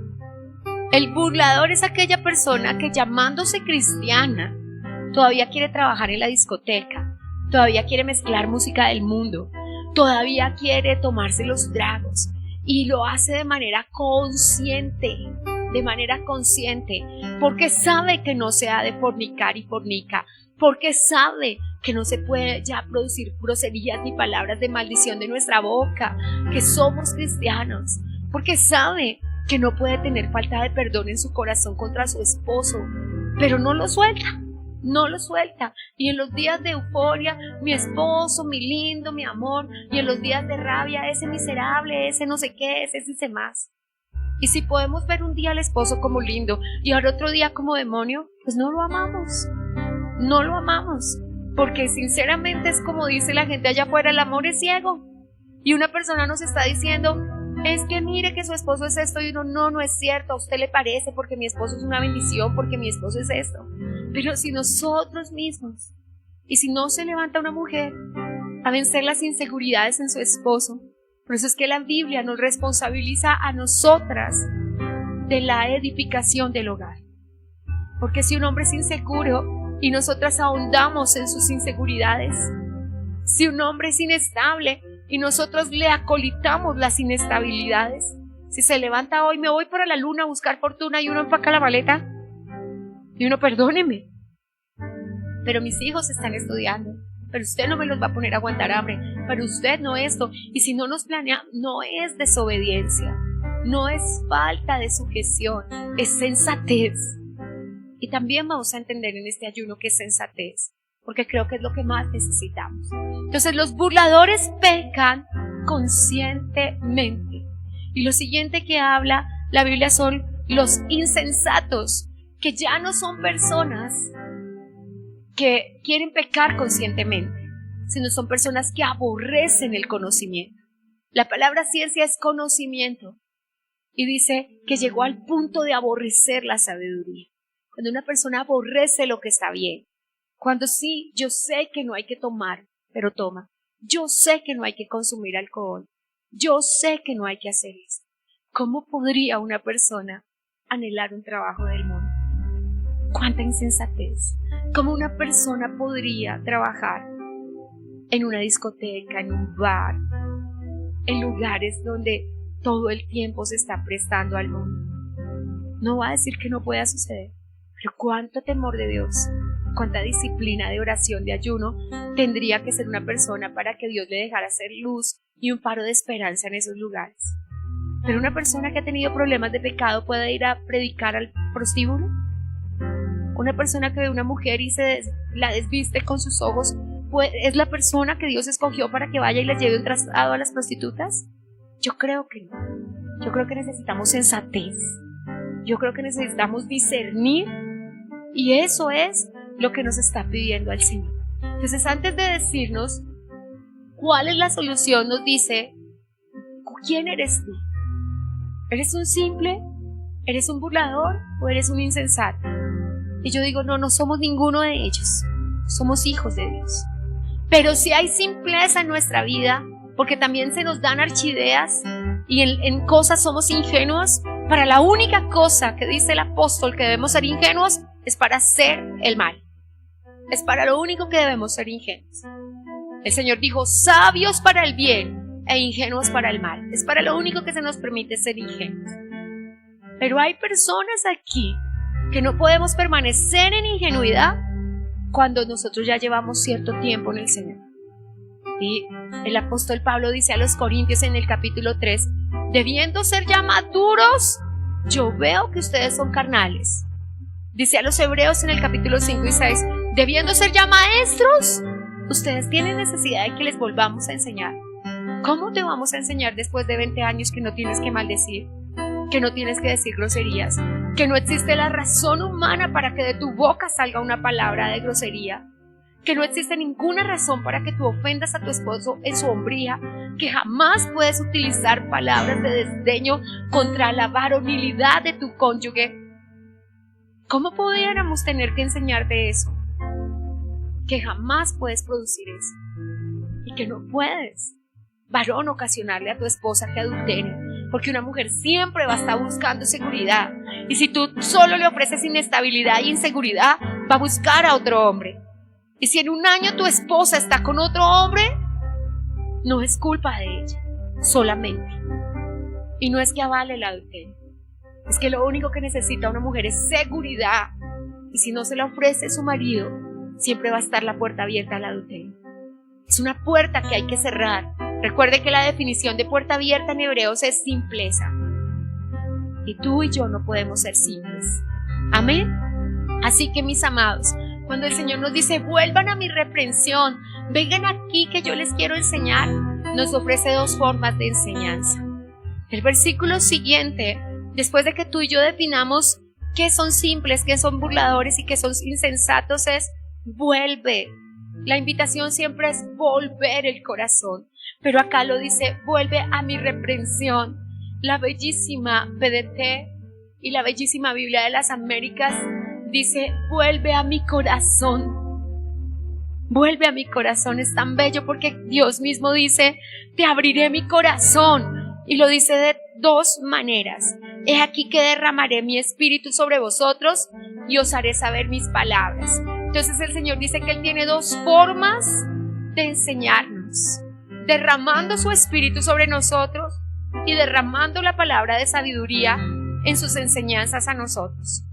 El burlador es aquella persona que, llamándose cristiana, todavía quiere trabajar en la discoteca, todavía quiere mezclar música del mundo, todavía quiere tomarse los tragos, y lo hace de manera consciente, porque sabe que no se ha de fornicar y fornica, porque sabe que no se puede ya producir groserías ni palabras de maldición de nuestra boca, que somos cristianos, porque sabe que no puede tener falta de perdón en su corazón contra su esposo, pero no lo suelta. Y en los días de euforia, mi esposo, mi lindo, mi amor, y en los días de rabia, ese miserable, ese no sé qué, ese dice más. Y si podemos ver un día al esposo como lindo y al otro día como demonio, pues no lo amamos, porque sinceramente es como dice la gente allá afuera: el amor es ciego. Y una persona nos está diciendo: es que mire que su esposo es esto, y uno: no es cierto, a usted le parece, porque mi esposo es una bendición, porque mi esposo es esto. Pero si nosotros mismos, y si no se levanta una mujer a vencer las inseguridades en su esposo, por eso es que la Biblia nos responsabiliza a nosotras de la edificación del hogar. Porque si un hombre es inseguro y nosotras ahondamos en sus inseguridades, si un hombre es inestable y nosotros le acolitamos las inestabilidades, si se levanta hoy: me voy para la luna a buscar fortuna, y uno empaca la maleta y uno: perdóneme, pero mis hijos están estudiando, pero usted no me los va a poner a aguantar hambre, pero usted no esto. Y si no nos planea, no es desobediencia, no es falta de sujeción, es sensatez. Y también vamos a entender en este ayuno que es sensatez, porque creo que es lo que más necesitamos. Entonces, los burladores pecan conscientemente. Y lo siguiente que habla la Biblia son los insensatos, que ya no son personas que quieren pecar conscientemente, sino son personas que aborrecen el conocimiento. La palabra ciencia es conocimiento, y dice que llegó al punto de aborrecer la sabiduría. Cuando una persona aborrece lo que está bien, cuando sí, yo sé que no hay que tomar, pero toma, yo sé que no hay que consumir alcohol, yo sé que no hay que hacer esto. ¿Cómo podría una persona anhelar un trabajo del mundo? ¡Cuánta insensatez! ¿Cómo una persona podría trabajar en una discoteca, en un bar, en lugares donde todo el tiempo se está prestando al mundo? No va a decir que no pueda suceder, pero cuánto temor de Dios, cuánta disciplina de oración, de ayuno tendría que ser una persona para que Dios le dejara hacer luz y un faro de esperanza en esos lugares. Pero una persona que ha tenido problemas de pecado puede ir a predicar al prostíbulo. Una persona que ve a una mujer y la desviste con sus ojos, ¿es la persona que Dios escogió para que vaya y les lleve un traslado a las prostitutas? Yo creo que no. Yo creo que necesitamos sensatez. Yo creo que necesitamos discernir, y eso es lo que nos está pidiendo el Señor. Entonces, antes de decirnos cuál es la solución, nos dice: ¿quién eres tú? ¿Eres un simple? ¿Eres un burlador? ¿O eres un insensato? Y yo digo, no somos ninguno de ellos. Somos hijos de Dios. Pero si hay simpleza en nuestra vida, porque también se nos dan archideas y en cosas somos ingenuos, para la única cosa que dice el apóstol que debemos ser ingenuos es para hacer el mal. Es para lo único que debemos ser ingenuos. El Señor dijo: sabios para el bien e ingenuos para el mal. Es para lo único que se nos permite ser ingenuos. Pero hay personas aquí que no podemos permanecer en ingenuidad cuando nosotros ya llevamos cierto tiempo en el Señor. Y el apóstol Pablo dice a los Corintios en el capítulo 3: debiendo ser ya maduros, yo veo que ustedes son carnales. Dice a los Hebreos en el capítulo 5 y 6: debiendo ser ya maestros, ustedes tienen necesidad de que les volvamos a enseñar. ¿Cómo te vamos a enseñar después de 20 años que no tienes que maldecir, que no tienes que decir groserías, que no existe la razón humana para que de tu boca salga una palabra de grosería, que no existe ninguna razón para que tú ofendas a tu esposo en su hombría, que jamás puedes utilizar palabras de desdeño contra la varonilidad de tu cónyuge? ¿Cómo pudiéramos tener que enseñarte eso? Que jamás puedes producir eso y que no puedes, varón, ocasionarle a tu esposa que adultere, porque una mujer siempre va a estar buscando seguridad, y si tú solo le ofreces inestabilidad e inseguridad, va a buscar a otro hombre. Y si en un año tu esposa está con otro hombre, no es culpa de ella, solamente. Y no es que avale el adulterio, es que lo único que necesita una mujer es seguridad, y si no se la ofrece su marido, siempre va a estar la puerta abierta al adulterio. Es una puerta que hay que cerrar. Recuerde que la definición de puerta abierta en hebreos es simpleza. Y tú y yo no podemos ser simples. Amén. Así que, mis amados, cuando el Señor nos dice: vuelvan a mi reprensión, vengan aquí que yo les quiero enseñar, nos ofrece dos formas de enseñanza. El versículo siguiente, después de que tú y yo definamos qué son simples, qué son burladores y qué son insensatos, es: vuelve. La invitación siempre es volver el corazón, pero acá lo dice: vuelve a mi reprensión. La bellísima BDT y la bellísima Biblia de las Américas dice: vuelve a mi corazón. Vuelve a mi corazón. Es tan bello porque Dios mismo dice: te abriré mi corazón, y lo dice de dos maneras: he aquí que derramaré mi espíritu sobre vosotros y os haré saber mis palabras. Entonces el Señor dice que Él tiene dos formas de enseñarnos: derramando su espíritu sobre nosotros y derramando la palabra de sabiduría en sus enseñanzas a nosotros.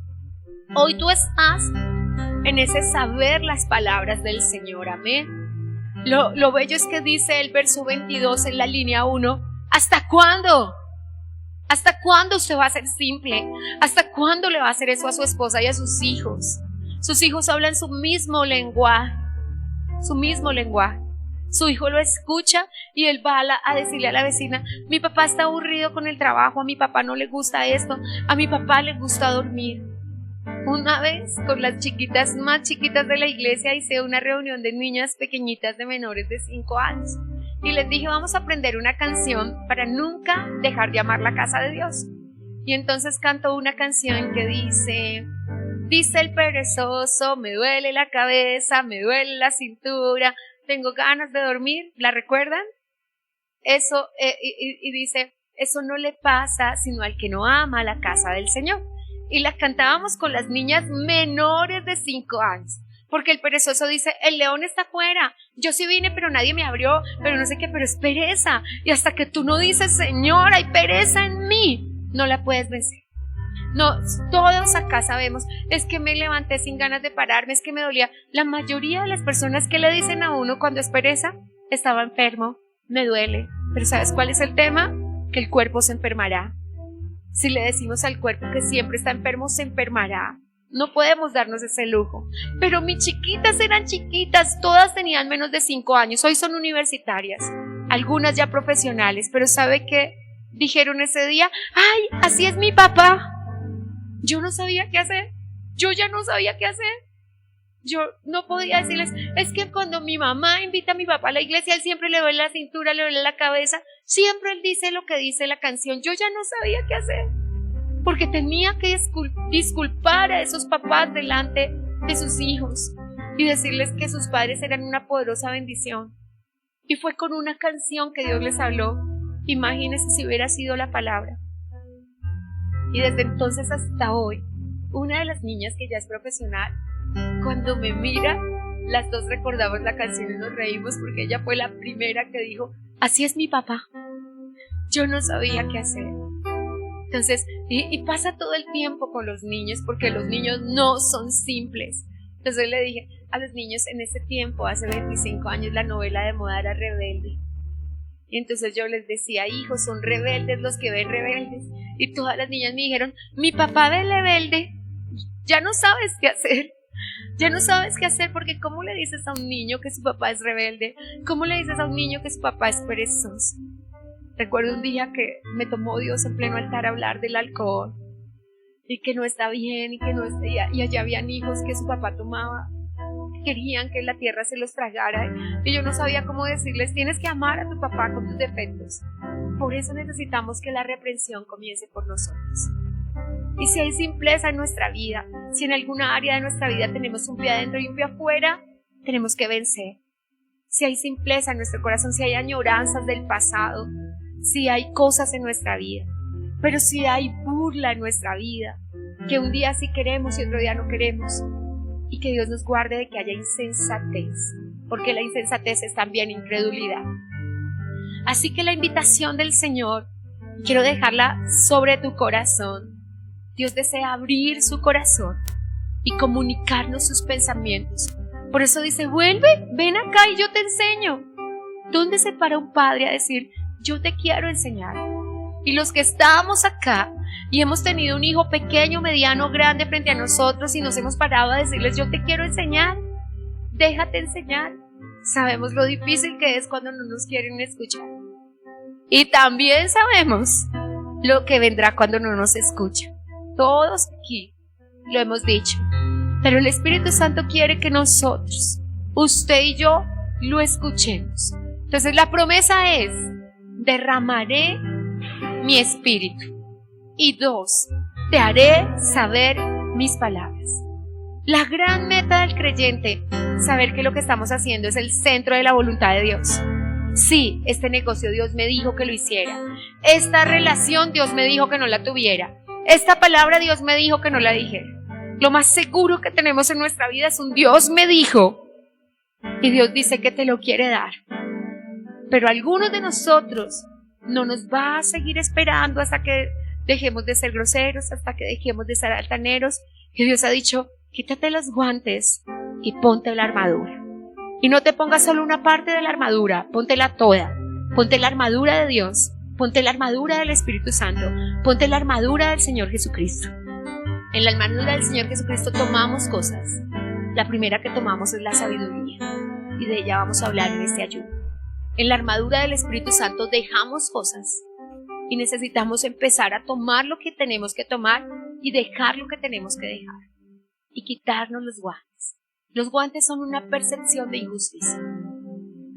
Hoy tú estás en ese saber las palabras del Señor. Amén. Lo bello es que dice el verso 22 en la línea 1: ¿hasta cuándo? ¿Hasta cuándo usted va a ser simple? ¿Hasta cuándo le va a hacer eso a su esposa y a sus hijos? Sus hijos hablan su mismo lenguaje. Su hijo lo escucha y él va a decirle a la vecina: mi papá está aburrido con el trabajo, a mi papá no le gusta esto, a mi papá le gusta dormir. Una vez, con las chiquitas más chiquitas de la iglesia, hice una reunión de niñas pequeñitas de menores de 5 años y les dije: vamos a aprender una canción para nunca dejar de amar la casa de Dios. Y entonces canto una canción que dice: dice el perezoso, me duele la cabeza, me duele la cintura, tengo ganas de dormir. ¿La recuerdan? Eso, y dice: eso no le pasa sino al que no ama la casa del Señor. Y la cantábamos con las niñas menores de 5 años. Porque el perezoso dice, el león está afuera, yo sí vine pero nadie me abrió, pero no sé qué, pero es pereza. Y hasta que tú no dices, Señor, hay pereza en mí, no la puedes vencer. No, todos acá sabemos, es que me levanté sin ganas de pararme, es que me dolía. La mayoría de las personas que le dicen a uno cuando es pereza, estaba enfermo, me duele. Pero ¿sabes cuál es el tema? Que el cuerpo se enfermará. Si le decimos al cuerpo que siempre está enfermo, se enfermará. No podemos darnos ese lujo. Pero mis chiquitas eran chiquitas, todas tenían menos de 5 años, hoy son universitarias, algunas ya profesionales, pero ¿sabe qué dijeron ese día? ¡Ay, así es mi papá! Yo no sabía qué hacer, yo ya no sabía qué hacer. Yo no podía decirles, es que cuando mi mamá invita a mi papá a la iglesia, él siempre le duele la cintura, le duele la cabeza, siempre él dice lo que dice la canción. Yo ya no sabía qué hacer, porque tenía que disculpar a esos papás delante de sus hijos y decirles que sus padres eran una poderosa bendición. Y fue con una canción que Dios les habló. Imagínense si hubiera sido la palabra. Y desde entonces hasta hoy, una de las niñas que ya es profesional, cuando me mira, las dos recordamos la canción y nos reímos porque ella fue la primera que dijo, así es mi papá. Yo no sabía qué hacer. Entonces, y pasa todo el tiempo con los niños, porque los niños no son simples. Entonces le dije a los niños en ese tiempo, hace 25 años, la novela de moda era Rebelde. Y entonces yo les decía, hijos, son rebeldes los que ven rebeldes. Y todas las niñas me dijeron, mi papá ve rebelde. Ya no sabes qué hacer. Ya no sabes qué hacer, porque ¿cómo le dices a un niño que su papá es rebelde? ¿Cómo le dices a un niño que su papá es perezoso? Recuerdo un día que me tomó Dios en pleno altar a hablar del alcohol y que no está bien y que no está, y allá habían hijos que su papá tomaba, querían que la tierra se los tragara y yo no sabía cómo decirles, tienes que amar a tu papá con tus defectos. Por eso necesitamos que la reprensión comience por nosotros. Y si hay simpleza en nuestra vida, si en alguna área de nuestra vida tenemos un pie adentro y un pie afuera, tenemos que vencer. Si hay simpleza en nuestro corazón, si hay añoranzas del pasado, si hay cosas en nuestra vida, pero si hay burla en nuestra vida, que un día sí queremos y otro día no queremos, y que Dios nos guarde de que haya insensatez, porque la insensatez es también incredulidad. Así que la invitación del Señor, quiero dejarla sobre tu corazón. Dios desea abrir su corazón y comunicarnos sus pensamientos. Por eso dice, vuelve, ven acá y yo te enseño. ¿Dónde se para un padre a decir, yo te quiero enseñar? Y los que estábamos acá y hemos tenido un hijo pequeño, mediano, grande frente a nosotros y nos hemos parado a decirles, yo te quiero enseñar, déjate enseñar. Sabemos lo difícil que es cuando no nos quieren escuchar. Y también sabemos lo que vendrá cuando no nos escuchan. Todos aquí lo hemos dicho. Pero el Espíritu Santo quiere que nosotros, usted y yo, lo escuchemos. Entonces la promesa es, derramaré mi espíritu. Y 2, te haré saber mis palabras. La gran meta del creyente, saber que lo que estamos haciendo es el centro de la voluntad de Dios. Sí, este negocio Dios me dijo que lo hiciera. Esta relación Dios me dijo que no la tuviera. Esta palabra Dios me dijo que no la dijera. Lo más seguro que tenemos en nuestra vida es un Dios me dijo. Y Dios dice que te lo quiere dar. Pero algunos de nosotros no nos va a seguir esperando hasta que dejemos de ser groseros, hasta que dejemos de ser altaneros. Y Dios ha dicho, quítate los guantes y ponte la armadura. Y no te pongas solo una parte de la armadura, póntela toda. Ponte la armadura de Dios, ponte la armadura del Espíritu Santo, ponte la armadura del Señor Jesucristo. En la armadura del Señor Jesucristo tomamos cosas. La primera que tomamos es la sabiduría, y de ella vamos a hablar en este ayuno. En la armadura del Espíritu Santo dejamos cosas y necesitamos empezar a tomar lo que tenemos que tomar y dejar lo que tenemos que dejar y quitarnos los guantes. Los guantes son una percepción de injusticia.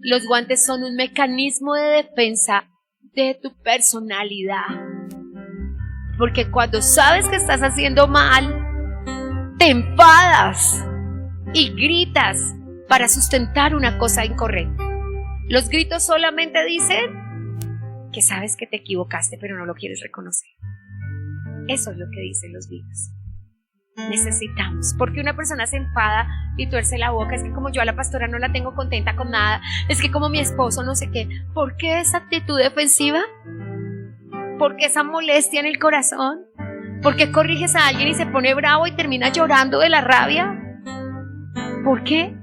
Los guantes son un mecanismo de defensa de tu personalidad. Porque cuando sabes que estás haciendo mal, te enfadas y gritas para sustentar una cosa incorrecta. Los gritos solamente dicen que sabes que te equivocaste, pero no lo quieres reconocer. Eso es lo que dicen los gritos. Necesitamos, porque una persona se enfada y tuerce la boca, es que como yo a la pastora no la tengo contenta con nada, es que como mi esposo no sé qué. ¿Por qué esa actitud defensiva? ¿Por qué esa molestia en el corazón? ¿Por qué corriges a alguien y se pone bravo y termina llorando de la rabia? ¿Por qué?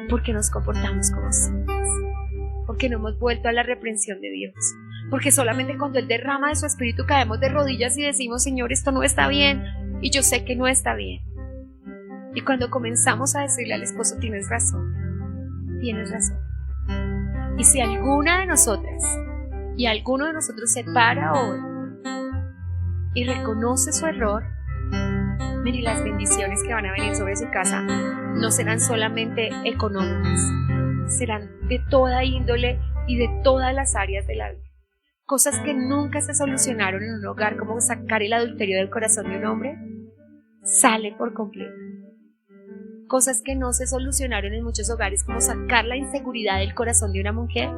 Porque nos comportamos como simples, porque no hemos vuelto a la reprensión de Dios, porque solamente cuando Él derrama de su espíritu caemos de rodillas y decimos: Señor, esto no está bien, y yo sé que no está bien. Y cuando comenzamos a decirle al esposo: tienes razón, y si alguna de nosotras y alguno de nosotros se para hoy y reconoce su error, mire, las bendiciones que van a venir sobre su casa no serán solamente económicas, serán de toda índole y de todas las áreas de la vida. Cosas que nunca se solucionaron en un hogar, como sacar el adulterio del corazón de un hombre, sale por completo. Cosas que no se solucionaron en muchos hogares, como sacar la inseguridad del corazón de una mujer,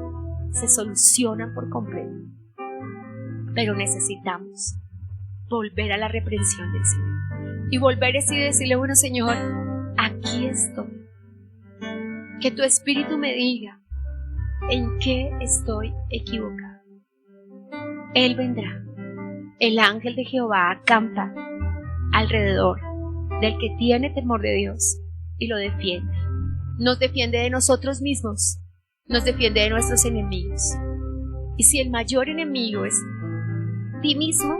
se solucionan por completo. Pero necesitamos volver a la reprensión del Señor y volver así y decirle: bueno, Señor, aquí estoy. Que tu espíritu me diga en qué estoy equivocado. Él vendrá. El ángel de Jehová acampa alrededor del que tiene temor de Dios y lo defiende. Nos defiende de nosotros mismos, nos defiende de nuestros enemigos. Y si el mayor enemigo es ti mismo,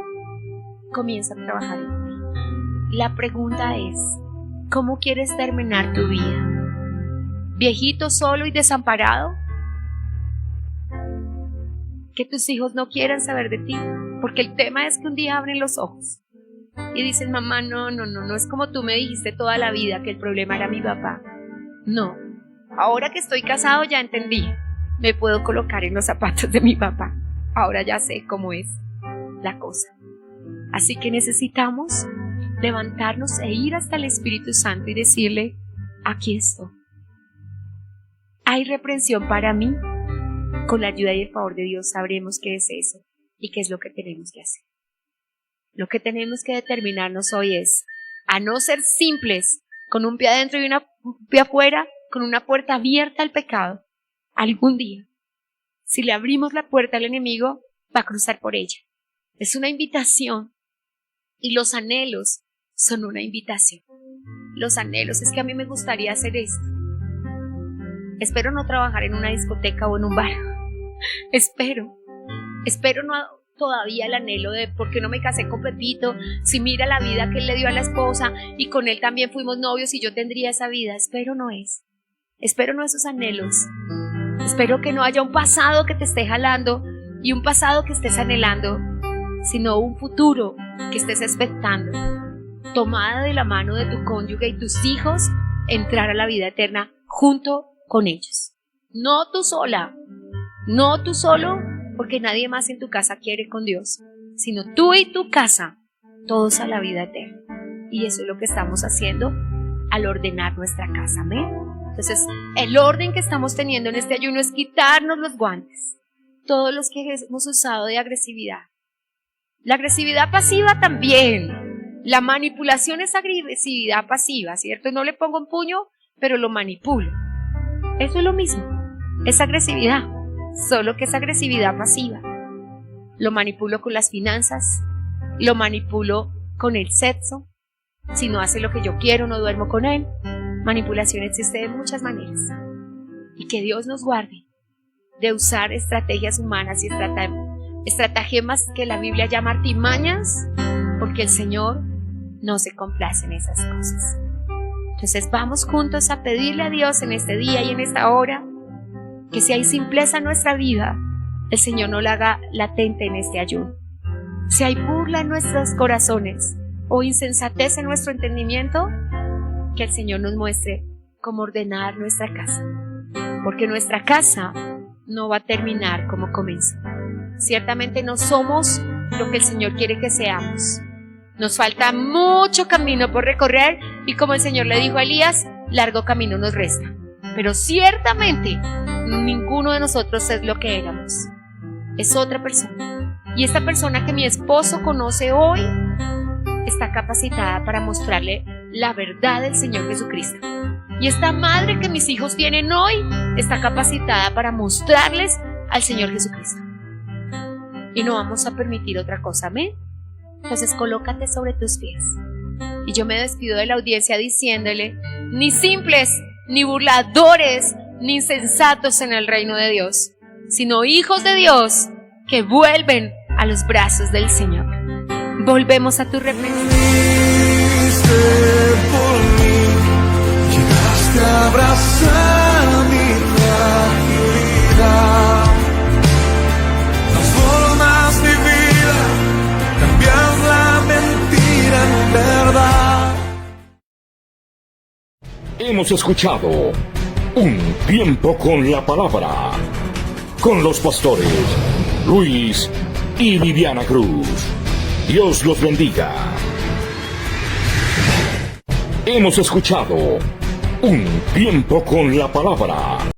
comienza a trabajar en ti. La pregunta es: ¿cómo quieres terminar tu vida? ¿Viejito, solo y desamparado? Que tus hijos no quieran saber de ti, porque el tema es que un día abren los ojos y dicen: mamá, no es como tú me dijiste toda la vida, que el problema era mi papá. No, ahora que estoy casado ya entendí, me puedo colocar en los zapatos de mi papá, ahora ya sé cómo es la cosa. Así que necesitamos levantarnos e ir hasta el Espíritu Santo y decirle: aquí estoy. ¿Hay reprensión para mí? Con la ayuda y el favor de Dios sabremos qué es eso y qué es lo que tenemos que hacer. Lo que tenemos que determinarnos hoy es a no ser simples, con un pie adentro y un pie afuera, con una puerta abierta al pecado. Algún día, si le abrimos la puerta al enemigo, va a cruzar por ella. Es una invitación, y los anhelos son una invitación. Los anhelos es que a mí me gustaría hacer esto. Espero no trabajar en una discoteca o en un bar. Espero no todavía el anhelo de por qué no me casé con Pepito, si mira la vida que él le dio a la esposa y con él también fuimos novios y yo tendría esa vida. Espero no esos anhelos. Espero que no haya un pasado que te esté jalando y un pasado que estés anhelando, sino un futuro que estés expectando, tomada de la mano de tu cónyuge y tus hijos, entrar a la vida eterna junto con ellos. No tú sola, no tú solo, porque nadie más en tu casa quiere con Dios, sino tú y tu casa, todos a la vida eterna. Y eso es lo que estamos haciendo al ordenar nuestra casa. Amén. Entonces, el orden que estamos teniendo en este ayuno es quitarnos los guantes, todos los que hemos usado de agresividad. La agresividad pasiva también. La manipulación es agresividad pasiva, ¿cierto? No le pongo un puño, pero lo manipulo. Eso es lo mismo, es agresividad, solo que es agresividad pasiva. Lo manipulo con las finanzas, lo manipulo con el sexo. Si no hace lo que yo quiero, no duermo con él. Manipulación existe de muchas maneras. Y que Dios nos guarde de usar estrategias humanas y estratagemas que la Biblia llama artimañas, porque el Señor no se complace en esas cosas. Entonces vamos juntos a pedirle a Dios en este día y en esta hora que si hay simpleza en nuestra vida, el Señor no la haga latente en este ayuno. Si hay burla en nuestros corazones o insensatez en nuestro entendimiento, que el Señor nos muestre cómo ordenar nuestra casa, porque nuestra casa no va a terminar como comenzó. Ciertamente no somos lo que el Señor quiere que seamos. Nos falta mucho camino por recorrer y como el Señor le dijo a Elías, largo camino nos resta. Pero ciertamente ninguno de nosotros es lo que éramos. Es otra persona. Y esta persona que mi esposo conoce hoy está capacitada para mostrarle la verdad del Señor Jesucristo. Y esta madre que mis hijos tienen hoy está capacitada para mostrarles al Señor Jesucristo. Y no vamos a permitir otra cosa, amén. Entonces colócate sobre tus pies. Y yo me despido de la audiencia diciéndole: ni simples, ni burladores, ni insensatos en el reino de Dios, sino hijos de Dios que vuelven a los brazos del Señor. Volvemos a tu representantes. Llegaste a abrazar mi realidad, transformas mi vida, cambias la mentira en verdad. Hemos escuchado Un Tiempo con la Palabra, con los pastores Luis y Viviana Cruz. Dios los bendiga. Hemos escuchado Un Tiempo con la Palabra.